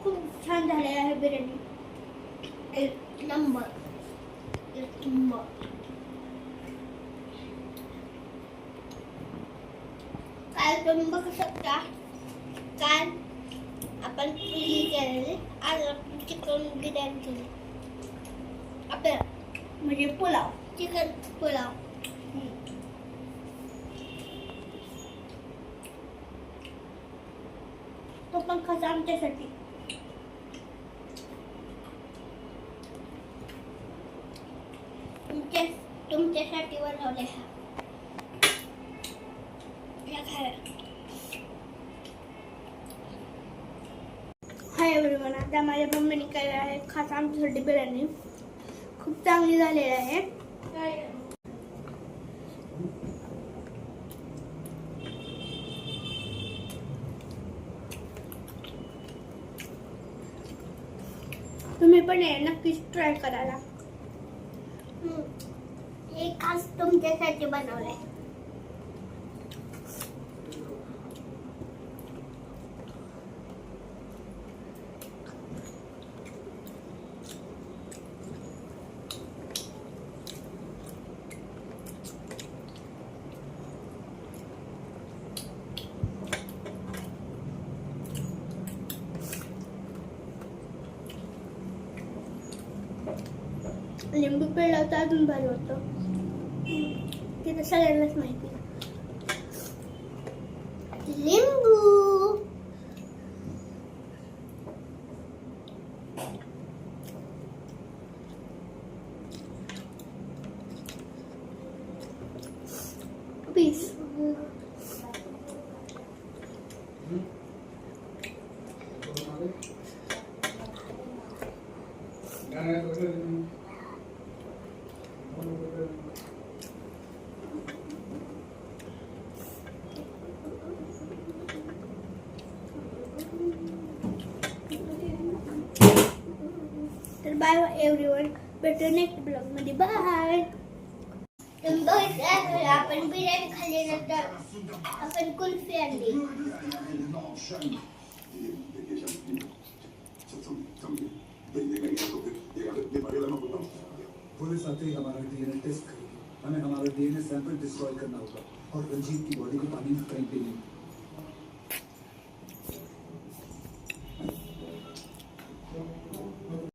खूप छान झाले आहे बिर्याणी, एक नंबर, एक नंबर. काल तुम्ही बघू शकता, काल आपण पुरी केलेली, आज आपण चिकन बिर्याणी केली. आपल्या म्हणजे पुलाव, चिकन पुलाव. तो पण खास आमच्यासाठी. तुमच्यासाठी बनवले हा. हाय एव्हरीवन, आता माझ्या मम्मीने केलेली आहे खास आमच्यासाठी बिर्याणी. खूप चांगली झालेली आहे. तुम्ही पण नक्कीच ट्राय करायला. हे खास तुमच्यासाठी बनवलंय. लिंबू पिळलं तर अजून भारी होतं. ते तर सगळ्यांनाच माहिती. लिंबू पीस. तर बाय एव्हरीवन, भेटू नेक्स्ट ब्लॉग मध्ये. बाय. तुम्ही बघितलं, आपण बिर्याणी खाल्ल्यानंतर आपण कुल्फी आणली. पुलिस आते ही हमारा डीएनए टेस्ट करेगी. हमें हमारा डीएनए सैंपल डिस्ट्रॉय करना होगा और रंजीत की बॉडी को पानी में कहीं पे नहीं.